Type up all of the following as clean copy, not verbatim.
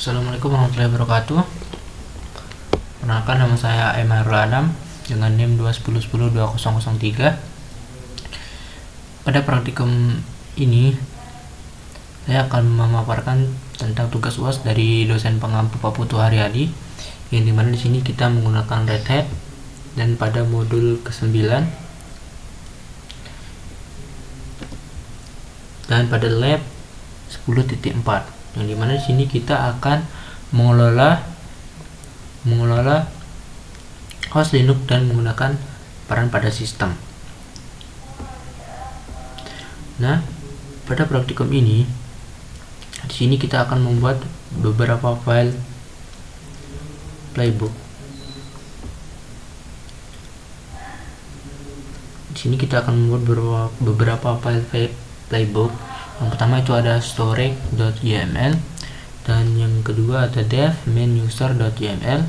Assalamualaikum warahmatullahi wabarakatuh. Perkenalkan, nama saya Emarul Adam dengan NIM 210102003. Pada praktikum ini saya akan memaparkan tentang tugas UAS dari dosen pengampu Pak Putu Haryadi, yang dimana di sini kita menggunakan Red Hat dan pada modul ke-9 dan pada lab 10.4, yang dimana di sini kita akan mengelola host Linux dan menggunakan peran pada sistem. Nah, pada praktikum ini di sini kita akan membuat beberapa file playbook. Di sini kita akan membuat beberapa file playbook. Yang pertama itu ada storage.yml, dan yang kedua ada dev main user.yml,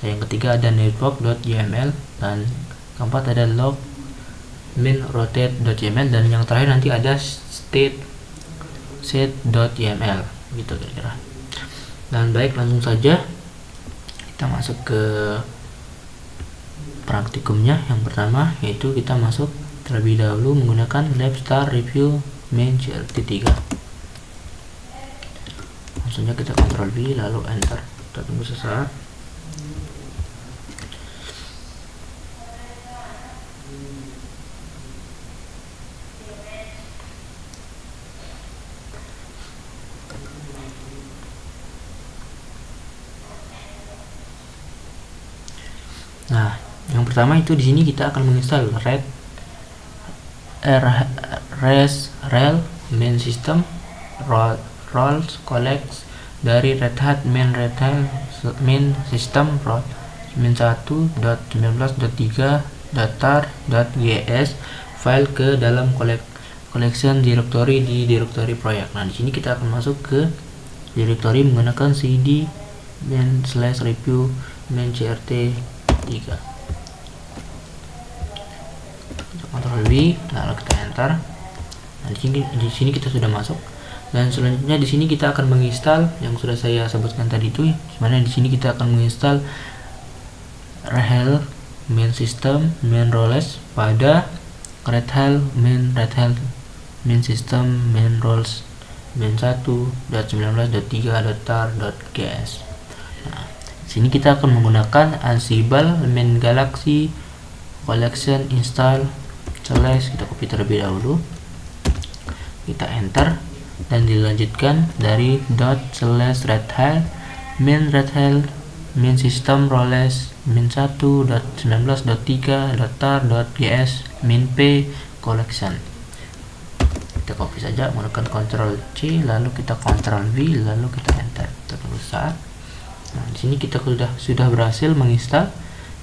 dan yang ketiga ada network.yml, dan keempat ada log main rotate.yml, dan yang terakhir nanti ada state set.yml gitu kira-kira. Dan baik, langsung saja kita masuk ke praktikumnya. Yang pertama yaitu kita masuk terlebih dahulu menggunakan lab start review main CRT3. Langsungnya kita Ctrl V lalu enter. Kita tunggu sesaat. Nah, yang pertama itu di sini kita akan menginstal rel main system roles collects dari Red Hat main system main 1.19.3 file ke dalam collection directory di directory proyek. Nah, di sini kita akan masuk ke directory menggunakan cd main/review main CRT3. Ctrl V lalu kita enter. Nah, di sini kita sudah masuk, dan selanjutnya di sini kita akan menginstal yang sudah saya sebutkan tadi itu, dimana di sini kita akan menginstal rel main system main roles pada Red Hat main system main roles main 1.19.3.tar.gs. Nah, di sini kita akan menggunakan Ansible main Galaxy collection install slash, kita copy terlebih dahulu, kita enter, dan dilanjutkan dari /red hat main system roles main 1.19.3.tar.gs main p collection. Kita copy saja menggunakan Ctrl C lalu kita Ctrl V lalu kita enter. Kita tunggu saat. Nah, di sini kita sudah berhasil menginstal,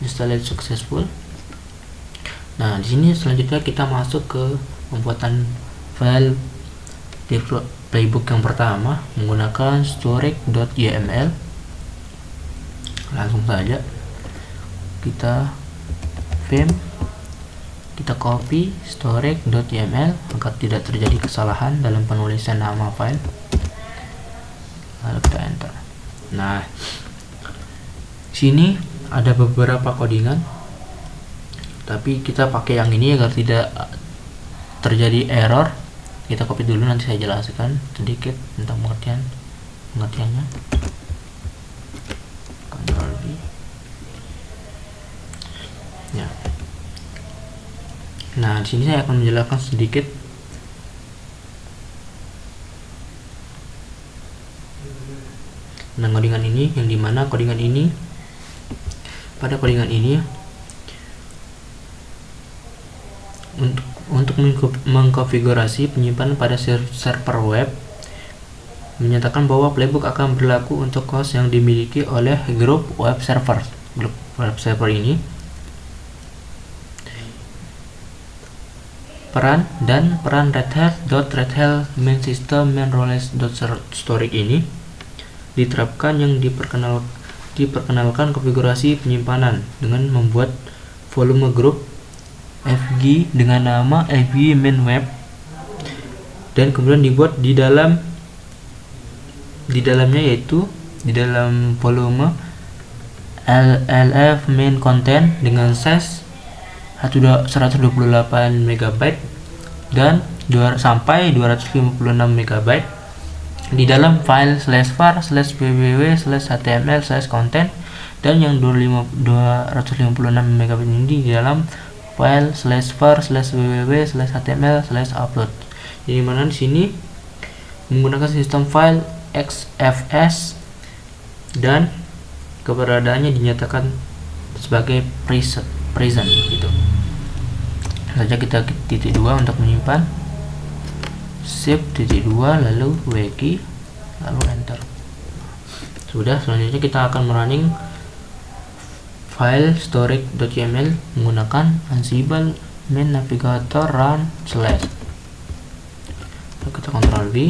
installed successful. Nah, di sini selanjutnya kita masuk ke pembuatan file playbook yang pertama menggunakan storage.yml. Langsung saja kita kita copy storage.yml agar tidak terjadi kesalahan dalam penulisan nama file, lalu kita enter. Nah, sini ada beberapa codingan, tapi kita pakai yang ini agar tidak terjadi error. Kita copy dulu, nanti saya jelaskan sedikit tentang pengertiannya. Ctrl V. Ya. Nah, di sini saya akan menjelaskan sedikit tentang codingan ini, yang dimana codingan ini untuk mengkonfigurasi penyimpanan pada server web, menyatakan bahwa playbook akan berlaku untuk host yang dimiliki oleh grup web server. Grup web server ini peran Red Hat main system main roles.storage ini diterapkan yang diperkenalkan konfigurasi penyimpanan dengan membuat volume grup fg dengan nama fg main web, dan kemudian dibuat di dalamnya yaitu di dalam volume LF main content dengan size 128 MB dan sampai 256 MB di dalam file /var/www/html/content, dan yang 256 MB ini di dalam file /var/www/html/upload. Jadi mana di sini menggunakan sistem file XFS dan keberadaannya dinyatakan sebagai present gitu. Saja kita titik 2 untuk menyimpan, shift titik 2 lalu wiki lalu enter. Sudah, selanjutnya kita akan merunning file storage.yml menggunakan ansible main navigator run slash. Kita Ctrl V,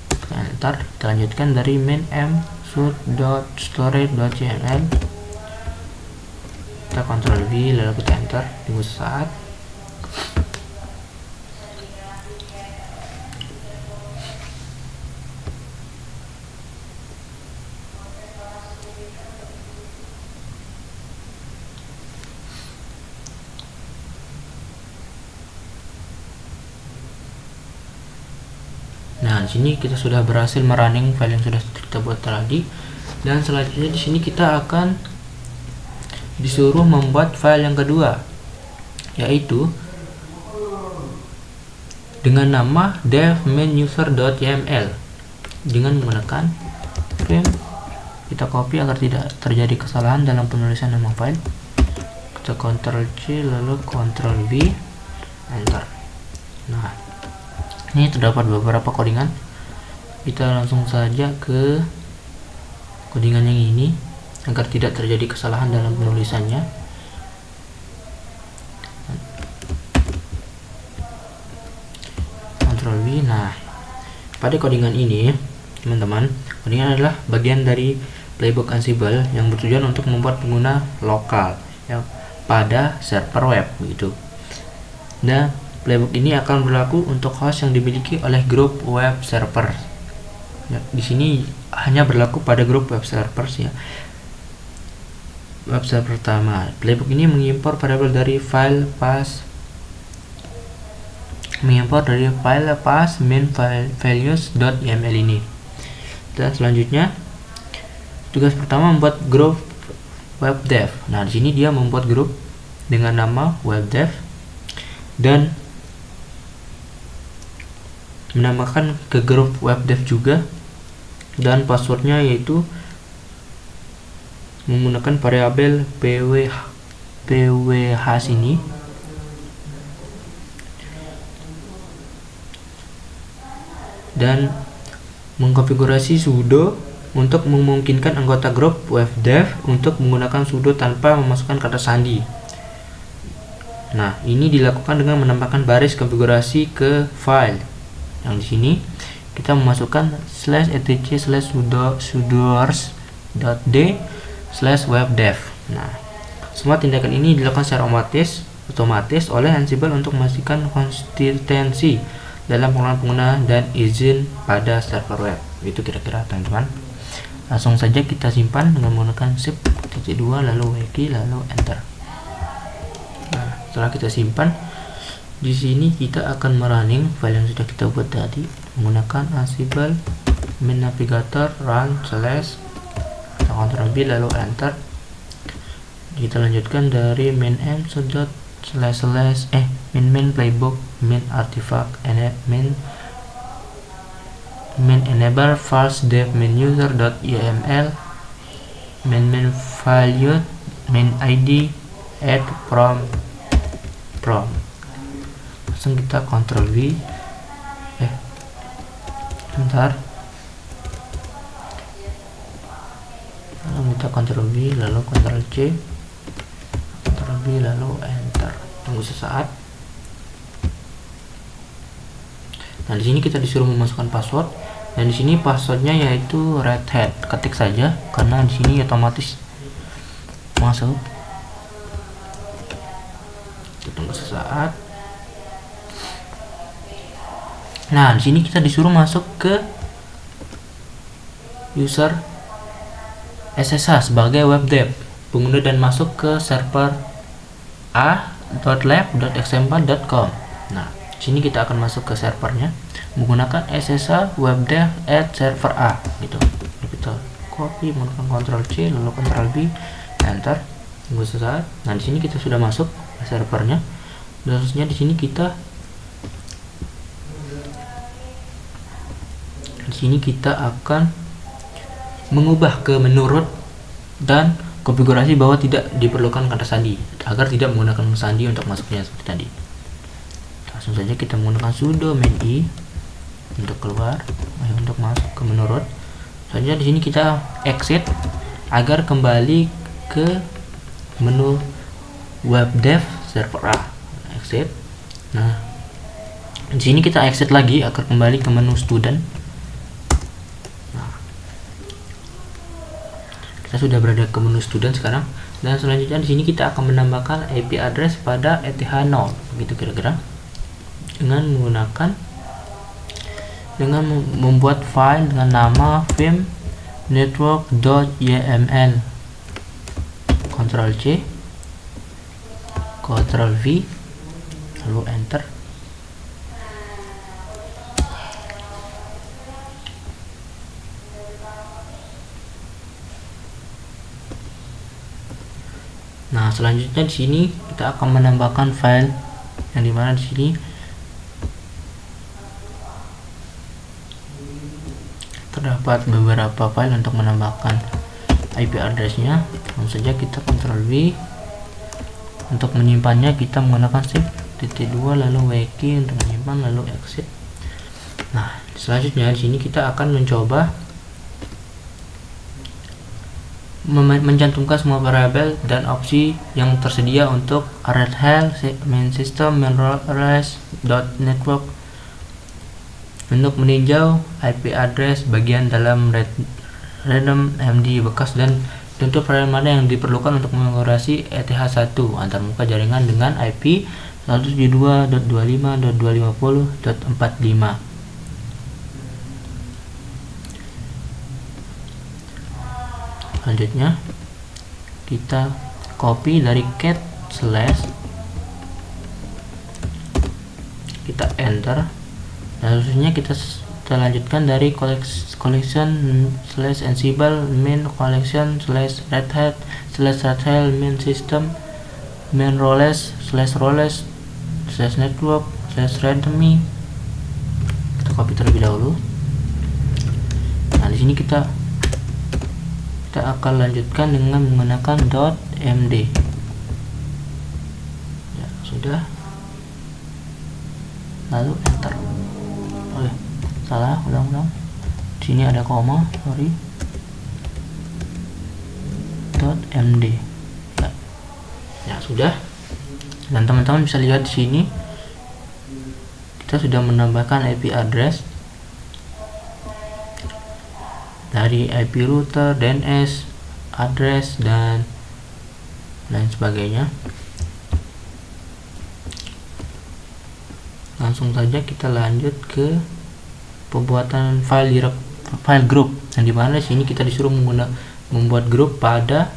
kita enter, kita lanjutkan dari main m_storage.yml, kita Ctrl V lalu kita enter, tunggu sesaat. Nah, di sini kita sudah berhasil merunning file yang sudah kita buat tadi, dan selanjutnya di sini kita akan disuruh membuat file yang kedua, yaitu dengan nama dev-main-user.yml dengan menggunakan frame. Kita copy agar tidak terjadi kesalahan dalam penulisan nama file. Kita Ctrl C lalu Ctrl V, enter. Nah, ini terdapat beberapa codingan. Kita langsung saja ke codingan yang ini agar tidak terjadi kesalahan dalam penulisannya. Ctrl V. Nah, pada codingan ini, teman-teman, codingan adalah bagian dari playbook Ansible yang bertujuan untuk membuat pengguna lokal ya, pada server web begitu. Nah, playbook ini akan berlaku untuk host yang dimiliki oleh grup web server. Ya, di sini hanya berlaku pada grup web servers ya. Web server pertama. Playbook ini mengimpor variabel dari file path main values.yml ini. Dan selanjutnya tugas pertama membuat grup web dev. Nah, di sini dia membuat grup dengan nama web dev dan menambahkan ke grup web dev juga, dan passwordnya yaitu menggunakan variabel pwh ini, dan mengkonfigurasi sudo untuk memungkinkan anggota grup web dev untuk menggunakan sudo tanpa memasukkan kata sandi. Nah, ini dilakukan dengan menambahkan baris konfigurasi ke file. Yang di sini kita memasukkan /etc/sudoers.d/webdev. Nah, semua tindakan ini dilakukan secara otomatis oleh Ansible untuk memastikan konsistensi dalam penggunaan pengguna dan izin pada server web. Itu kira-kira, teman-teman. Langsung saja kita simpan dengan menggunakan shift titik 2 lalu wiki lalu enter. Nah, setelah kita simpan, di sini kita akan merunning file yang sudah kita buat tadi menggunakan Ansible main navigator run slash, Ctrl V lalu enter. Kita lanjutkan dari main main playbook main artifact main enable false dev main user.yml main value main id add from langsung kita Ctrl V bentar, lalu kita Ctrl V lalu Ctrl C, Ctrl V lalu enter, tunggu sesaat. Nah, di sini kita disuruh memasukkan password, dan di sini passwordnya yaitu Red Hat. Ketik saja karena di sini otomatis masuk. Kita tunggu sesaat. Nah, di sini kita disuruh masuk ke user SSH sebagai web dev pengguna dan masuk ke server a.lab.xml.com. Nah, sini kita akan masuk ke servernya menggunakan SSH webdev at server A gitu. Kita copy menggunakan Ctrl C lalu Ctrl V, enter. Tunggu sesaat. Nah, di sini kita sudah masuk ke servernya. Selanjutnya di sini kita akan mengubah ke menu root dan konfigurasi bahwa tidak diperlukan kata sandi agar tidak menggunakan sandi untuk masuknya seperti tadi. Langsung saja kita menggunakan sudo main i untuk keluar, untuk masuk ke menu root. Selanjutnya di sini kita exit agar kembali ke menu webdev server A. Exit. Nah, di sini kita exit lagi agar kembali ke menu student. Kita sudah berada ke menu student sekarang, dan selanjutnya di sini kita akan menambahkan IP address pada ETH0 begitu kira-kira dengan membuat file dengan nama vim network.yml. Ctrl C, Ctrl V, lalu enter. Nah, selanjutnya di sini kita akan menambahkan file yang dimana di sini terdapat beberapa file untuk menambahkan IP addressnya. Langsung saja kita Ctrl V. Untuk menyimpannya kita menggunakan shift-2 lalu WK untuk menyimpan lalu exit. Nah, selanjutnya di sini kita akan mencoba mencantumkan semua variabel dan opsi yang tersedia untuk Red Hat main system mainROLES.network untuk meninjau IP address bagian dalam random MD bekas dan tentu variabel mana yang diperlukan untuk mengonfigurasi ETH1 antarmuka jaringan dengan IP 172.25.250.45. Selanjutnya kita copy dari cat slash, kita enter, dan selanjutnya kita lanjutkan dari collection slash ansible main collection slash red hat slash red hat main system main roles slash network slash randomy. Kita copy terlebih dahulu. Nah, di sini kita akan lanjutkan dengan menggunakan .md. Ya, sudah. Lalu enter. Oh ya, salah, ulang. Di sini ada koma, sorry. .md. Ya, sudah. Dan teman-teman bisa lihat di sini kita sudah menambahkan IP address dari IP router, DNS, address, dan lain sebagainya. Langsung saja kita lanjut ke pembuatan file group, yang dimana sini kita disuruh membuat grup pada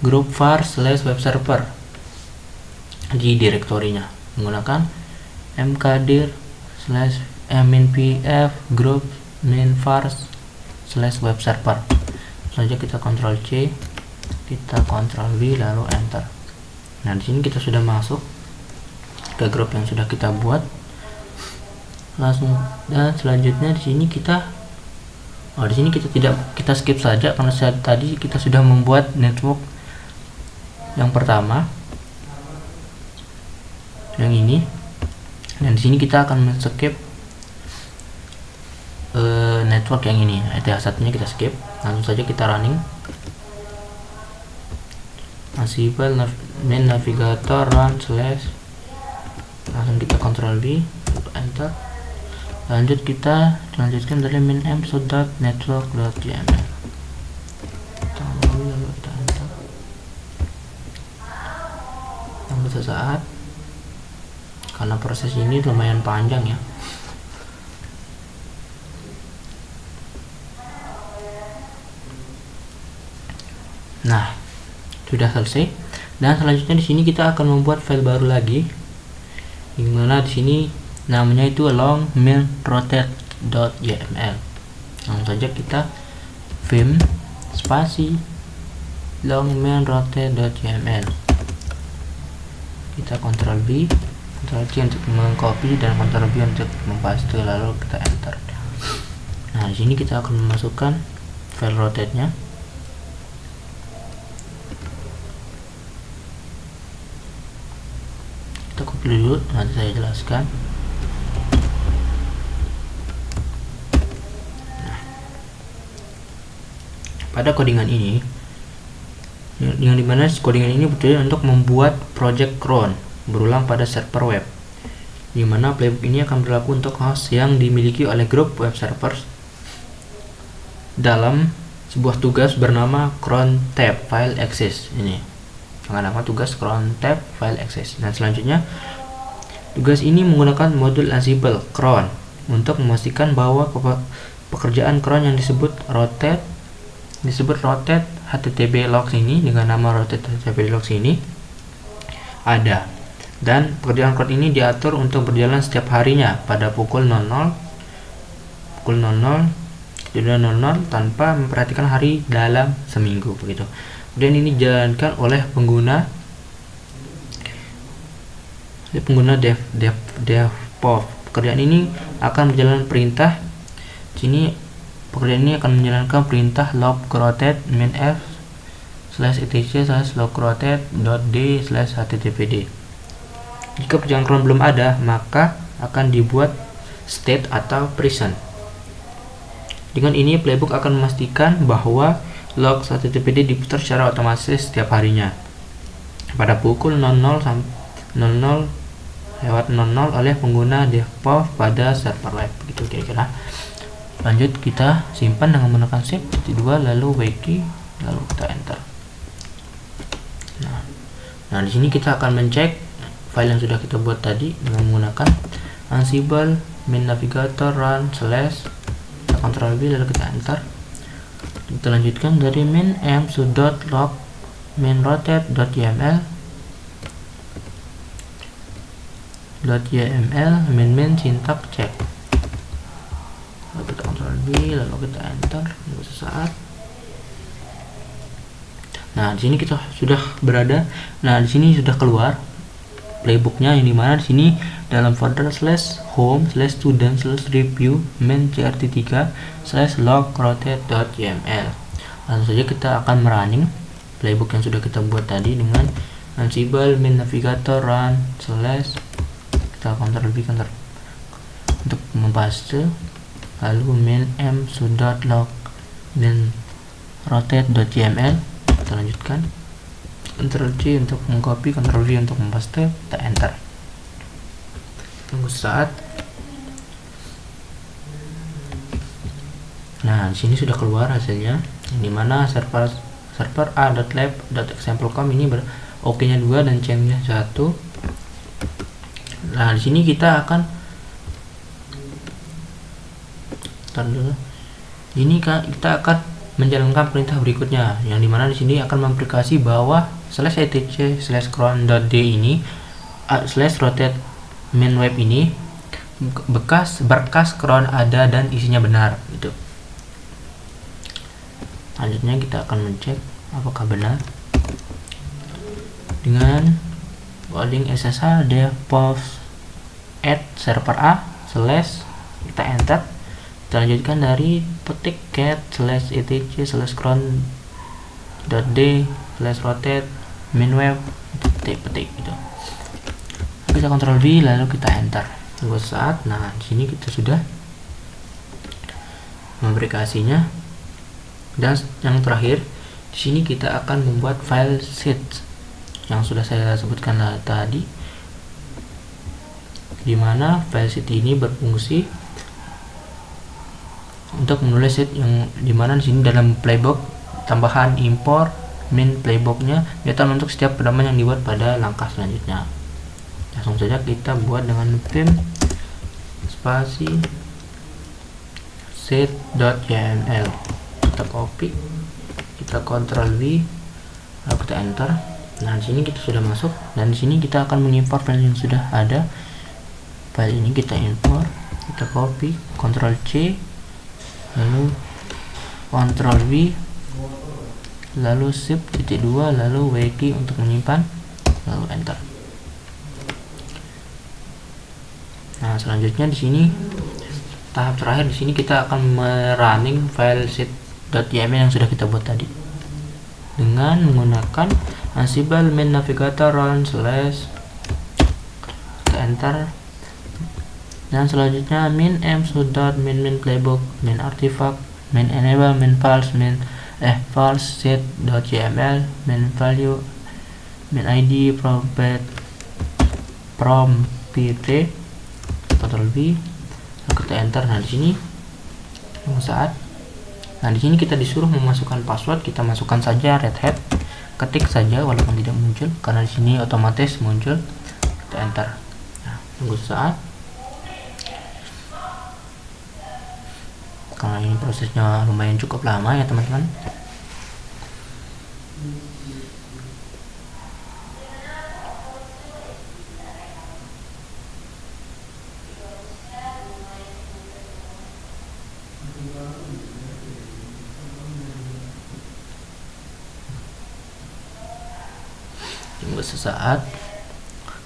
grup var slash web server di direktorinya menggunakan mkdir slash minpf group main var slash web server. Selanjutnya kita Ctrl C, kita Ctrl V lalu enter. Nah, di sini kita sudah masuk ke grup yang sudah kita buat. Langsung, dan selanjutnya di sini kita kita skip saja karena tadi kita sudah membuat network yang pertama yang ini, dan di sini kita akan men-skip network yang ini. ETH1 nya kita skip. Langsung saja kita running ansible main navigator run slash, langsung kita Ctrl V enter. Lanjut kita lanjutkan dari main network.yml. Tunggu sesaat karena proses ini lumayan panjang ya. Nah, sudah selesai. Dan selanjutnya di sini kita akan membuat file baru lagi, dimana di sini namanya itu long main rotate.yml. Langsung saja kita vim spasi long main rotate.yml. Kita Ctrl V, Ctrl C untuk mengcopy dan Ctrl V untuk mempaste, lalu kita enter. Nah, di sini kita akan memasukkan file rotate-nya. Kita copy dulu, nanti saya jelaskan. Nah, pada codingan ini, yang dimana codingan ini bertujuan untuk membuat project cron berulang pada server web, dimana playbook ini akan berlaku untuk host yang dimiliki oleh grup web servers dalam sebuah tugas bernama cron tab file access. Ini dengan nama tugas cron tab file access. Dan selanjutnya tugas ini menggunakan modul Ansible cron untuk memastikan bahwa pekerjaan cron yang disebut rotate http logs ini dengan nama rotate http logs ini ada, dan pekerjaan cron ini diatur untuk berjalan setiap harinya pada pukul 00 tanpa memperhatikan hari dalam seminggu begitu. Kemudian ini dijalankan oleh pengguna devpov. Pekerjaan ini akan berjalan perintah. Sini pekerjaan ini akan menjalankan perintah log rotate minf /etc/log rotate.d/httpd. Jika pekerjaan cron belum ada, maka akan dibuat state atau present. Dengan ini playbook akan memastikan bahwa log httpd diputar secara otomatis setiap harinya pada pukul 00 oleh pengguna devpov pada server web. Begitu kira-kira. Lanjut kita simpan dengan menggunakan shift 2 lalu wk lalu kita enter. Nah, di sini kita akan mencek file yang sudah kita buat tadi dengan menggunakan Ansible main navigator run / Ctrl V lalu kita enter. Kita lanjutkan dari main m_log main rotate.yml main syntax check. Lalu kita Ctrl V lalu kita enter. Tunggu sesaat. Nah, di sini kita sudah berada. Nah, di sini sudah keluar playbooknya, yang dimana di sini dalam folder /home/student/review main crt3 /log rotate.yml. Langsung saja kita akan merunning playbook yang sudah kita buat tadi dengan Ansible main navigator run / kita Ctrl V untuk mempaste, lalu main m_log main rotate.yml. Kita lanjutkan, Ctrl C untuk mengcopy, Ctrl V untuk mempaste, kita enter. Tunggu saat. Nah, di sini sudah keluar hasilnya, di mana server a.lab.example.com ini OK-nya 2 dan change-nya 1. Nah, di sini kita akan kita akan menjalankan perintah berikutnya, yang dimana di sini akan memverifikasi bahwa /etc/cron.d ini /rotate main web ini berkas cron ada dan isinya benar gitu. Selanjutnya kita akan mencek apakah benar dengan coding SSH devpov add server a / kita enter. Kita lanjutkan dari petik cat /etc/cron.d/rotate main web, petik gitu. Kita Ctrl V lalu kita enter. Tunggu saat. Nah, di sini kita sudah memverifikasinya. Dan yang terakhir, di sini kita akan membuat file sheet yang sudah saya sebutkan tadi, di mana file sheet ini berfungsi untuk menulis sheet, yang dimana di sini dalam playbook tambahan import main playbooknya diatur untuk setiap pedoman yang dibuat pada langkah selanjutnya. Langsung saja kita buat dengan vim spasi set.yml. Kita copy, kita Ctrl V lalu kita enter. Nah, di sini kita sudah masuk, dan di sini kita akan mengimport file yang sudah ada. File ini kita import, kita copy, Ctrl C, lalu Ctrl V, lalu Shift titik 2, lalu W key untuk menyimpan, lalu enter. Nah, selanjutnya di sini tahap terakhir, di sini kita akan merunning file set.yml yang sudah kita buat tadi dengan menggunakan Ansible main navigator run / kita enter. Dan selanjutnya min main playbook, main artifact, main enable, main false, false set.yml, main value, main id, prompt Ctrl V, kita enter. Nah, di sini di sini kita disuruh memasukkan password. Kita masukkan saja Red Hat, ketik saja walaupun tidak muncul karena di sini otomatis muncul. Kita enter. Nah, tunggu sesaat karena ini prosesnya lumayan cukup lama ya teman-teman. Tunggu sesaat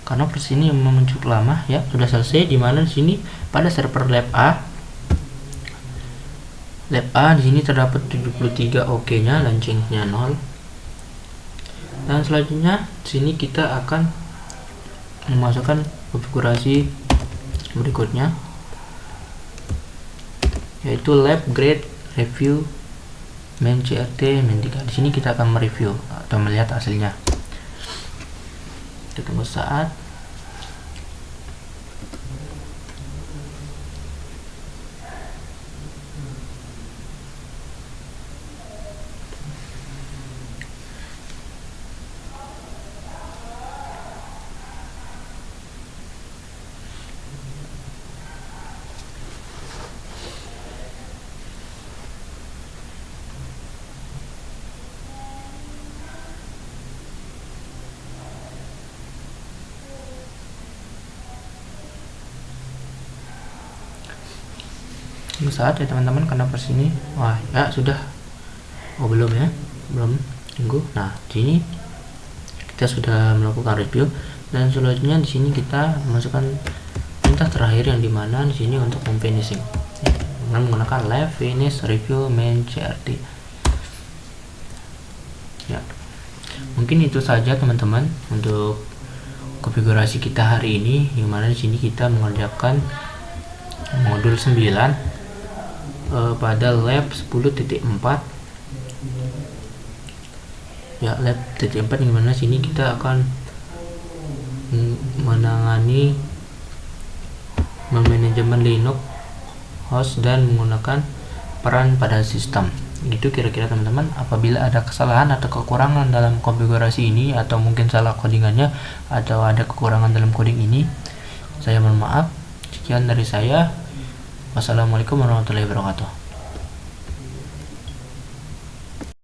karena proses ini memang cukup lama ya. Sudah selesai, dimana di sini pada server lab A di sini terdapat 73 OK-nya, launching-nya 0. Dan selanjutnya di sini kita akan memasukkan konfigurasi berikutnya, yaitu lab grade review main CRT main 3. Di sini kita akan mereview atau melihat hasilnya. Kita tunggu saat. Saat ya teman-teman, karena pas ini ya sudah belum tunggu. Nah, di sini kita sudah melakukan review, dan selanjutnya di sini kita masukkan perintah terakhir yang dimana di sini untuk finishing dengan menggunakan live finish review main CRT. Ya, mungkin itu saja teman-teman untuk konfigurasi kita hari ini, di mana di sini kita mengerjakan modul 9 pada lab 10.4 ya, lab 10.4, dimana sini kita akan menangani manajemen Linux host dan menggunakan peran pada sistem. Gitu kira-kira teman-teman. Apabila ada kesalahan atau kekurangan dalam konfigurasi ini, atau mungkin salah codingannya, atau ada kekurangan dalam coding ini, saya mohon maaf. Sekian dari saya. Wassalamualaikum warahmatullahi wabarakatuh.